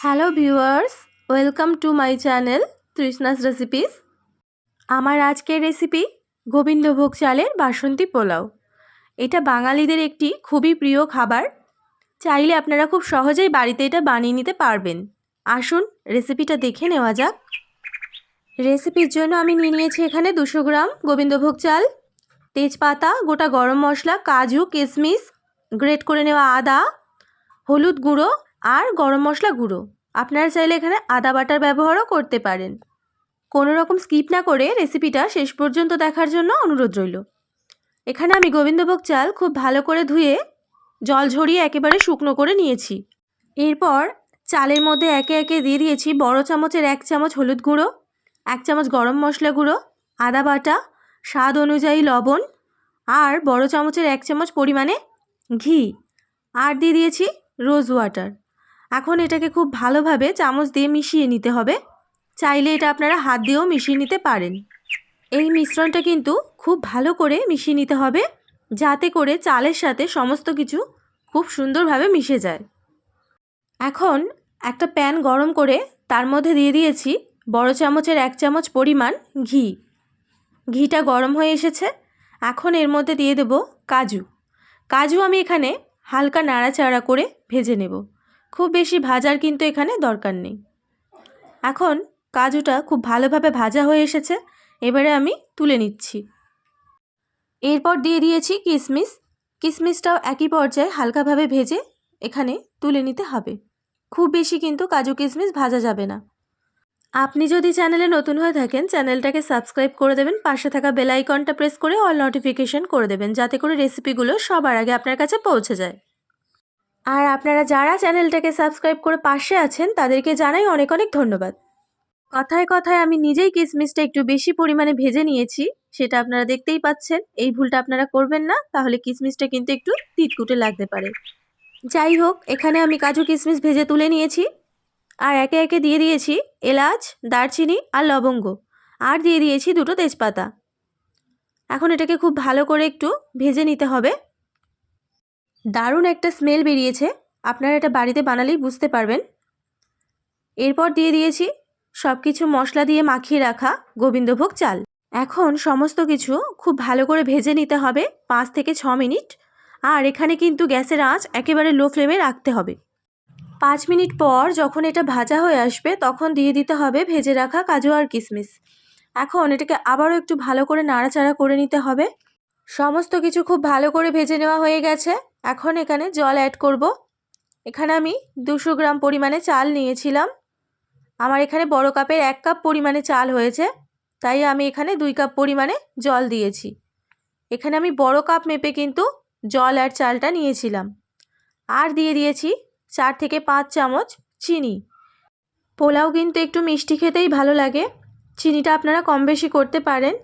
Hello viewers, welcome to my channel Trishna's recipes. আমার আজকের recipe Gobindobhog চালের বাসন্তী পোলাও। এটা বাঙালিদের একটি খুবই প্রিয় খাবার। চাইলে আপনারা খুব সহজেই বাড়িতে এটা বানিয়ে নিতে পারবেন। আসুন রেসিপিটা দেখে নেওয়া যাক। রেসিপির জন্য আমি নিয়ে নিয়েছি এখানে 200 গ্রাম গোবিন্দভোগ চাল, তেজপাতা, গোটা গরম মশলা, কাজু, কিশমিশ, গ্রেট করে নেওয়া আদা, হলুদ গুঁড়ো আর গরম মশলা গুঁড়ো। আপনারা চাইলে এখানে আদা বাটার ব্যবহারও করতে পারেন। কোনো রকম স্কিপ না করে রেসিপিটা শেষ পর্যন্ত দেখার জন্য অনুরোধ রইল। এখানে আমি গোবিন্দভোগ চাল খুব ভালো করে ধুয়ে জল ঝরিয়ে একেবারে শুকনো করে নিয়েছি। এরপর চালের মধ্যে একে একে দিয়ে দিয়েছি বড় চামচের 1 চামচ হলুদ গুঁড়ো, 1 চামচ গরম মশলা গুঁড়ো, আদা বাটা, স্বাদ অনুযায়ী লবণ আর বড় চামচের 1 চামচ পরিমাণে ঘি, আর দিয়ে দিয়েছি রোজ ওয়াটার। এখন এটাকে খুব ভালোভাবে চামচ দিয়ে মিশিয়ে নিতে হবে। চাইলে এটা আপনারা হাত দিয়েও মিশিয়ে নিতে পারেন। এই মিশ্রণটা কিন্তু খুব ভালো করে মিশিয়ে নিতে হবে, যাতে করে চালের সাথে সমস্ত কিছু খুব সুন্দরভাবে মিশে যায়। এখন একটা প্যান গরম করে তার মধ্যে দিয়ে দিয়েছি বড় চামচের 1 চামচ পরিমাণ ঘি। ঘিটা গরম হয়ে এসেছে। এখন এর মধ্যে দিয়ে দেব কাজু আমি এখানে হালকা নাড়াচাড়া করে ভেজে নেব। খুব বেশি ভাজার কিন্তু এখানে দরকার নেই। এখন কাজুটা খুব ভালোভাবে ভাজা হয়ে এসেছে, এবারে আমি তুলে নিচ্ছি। এরপর দিয়ে দিয়েছি কিশমিশটাও একই পর্যায়ে হালকাভাবে ভেজে এখানে তুলে নিতে হবে। খুব বেশি কিন্তু কাজু কিশমিশ ভাজা যাবে না। আপনি যদি চ্যানেলে নতুন হয়ে থাকেন, চ্যানেলটাকে সাবস্ক্রাইব করে দেবেন, পাশে থাকা বেল আইকনটা প্রেস করে অল নোটিফিকেশন করে দেবেন, যাতে করে রেসিপিগুলো সবার আগে আপনার কাছে পৌঁছে যায়। আর আপনারা যারা চ্যানেলটাকে সাবস্ক্রাইব করে পাশে আছেন তাদেরকে জানাই অনেক অনেক ধন্যবাদ। কথায় কথায় আমি নিজেই কিশমিশটা একটু বেশি পরিমাণে ভেজে নিয়েছি, সেটা আপনারা দেখতেই পাচ্ছেন। এই ভুলটা আপনারা করবেন না, তাহলে কিশমিশটা কিন্তু একটু তিতকুটে লাগতে পারে। যাই হোক, এখানে আমি কাজু কিশমিশ ভেজে তুলে নিয়েছি, আর একে একে দিয়ে দিয়েছি এলাচ, দারচিনি আর লবঙ্গ, আর দিয়ে দিয়েছি 2টো তেজপাতা। এখন এটাকে খুব ভালো করে একটু ভেজে নিতে হবে। দারুণ একটা স্মেল বেরিয়েছে, আপনারা এটা বাড়িতে বানালেই বুঝতে পারবেন। এরপর দিয়ে দিয়েছি সব কিছু মশলা দিয়ে মাখিয়ে রাখা গোবিন্দভোগ চাল। এখন সমস্ত কিছু খুব ভালো করে ভেজে নিতে হবে 5 থেকে 6 মিনিট। আর এখানে কিন্তু গ্যাসের আঁচ একেবারে লো ফ্লেমে রাখতে হবে। 5 মিনিট পর যখন এটা ভাজা হয়ে আসবে, তখন দিয়ে দিতে হবে ভেজে রাখা কাজু আর কিশমিশ। এখন এটাকে আবারও একটু ভালো করে নাড়াচাড়া করে নিতে হবে। সমস্ত কিছু খুব ভালো করে ভেজে নেওয়া হয়ে গেছে। এখন এখানে জল অ্যাড করব। এখানে আমি 200 গ্রাম পরিমাণে চাল নিয়েছিলাম। আমার এখানে বড় কাপের 1 কাপ পরিমাণে চাল হয়েছে, তাই আমি এখানে 2 কাপ পরিমাণে জল দিয়েছি। এখানে আমি বড় কাপ মেপে কিন্তু জল আর চালটা নিয়েছিলাম। আর দিয়ে দিয়েছি 4 থেকে 5 চামচ চিনি। পোলাও কিন্তু একটু মিষ্টি খেতেই ভালো লাগে, চিনিটা আপনারা কম বেশি করতে পারেন।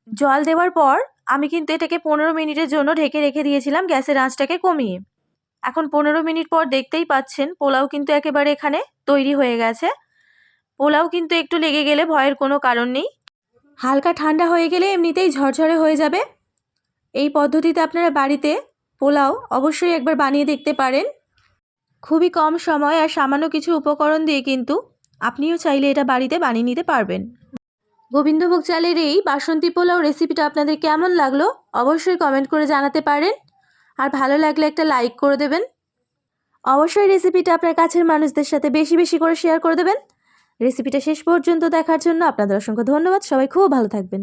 জল দেওয়ার পর আমি কিন্তু এটাকে 15 মিনিটের জন্য ঢেকে রেখে দিয়েছিলাম গ্যাসের আঁচটাকে কমিয়ে। এখন 15 মিনিট পর দেখতেই পাচ্ছেন পোলাও কিন্তু একেবারে এখানে তৈরি হয়ে গেছে। পোলাও কিন্তু একটু লেগে গেলে ভয়ের কোনো কারণ নেই, হালকা ঠান্ডা হয়ে গেলে এমনিতেই ঝরঝরে হয়ে যাবে। এই পদ্ধতিতে আপনারা বাড়িতে পোলাও অবশ্যই একবার বানিয়ে দেখতে পারেন। খুবই কম সময় আর সামান্য কিছু উপকরণ দিয়ে কিন্তু আপনিও চাইলে এটা বাড়িতে বানিয়ে নিতে পারবেন। গোবিন্দভোগ চালের এই বাসন্তী পোলাও রেসিপিটা আপনাদের কেমন লাগলো অবশ্যই কমেন্ট করে জানাতে পারেন। আর ভালো লাগলে একটা লাইক করে দেবেন। অবশ্যই রেসিপিটা আপনার কাছের মানুষদের সাথে বেশি বেশি করে শেয়ার করে দেবেন। রেসিপিটা শেষ পর্যন্ত দেখার জন্য আপনাদের অসংখ্য ধন্যবাদ। সবাই খুব ভালো থাকবেন।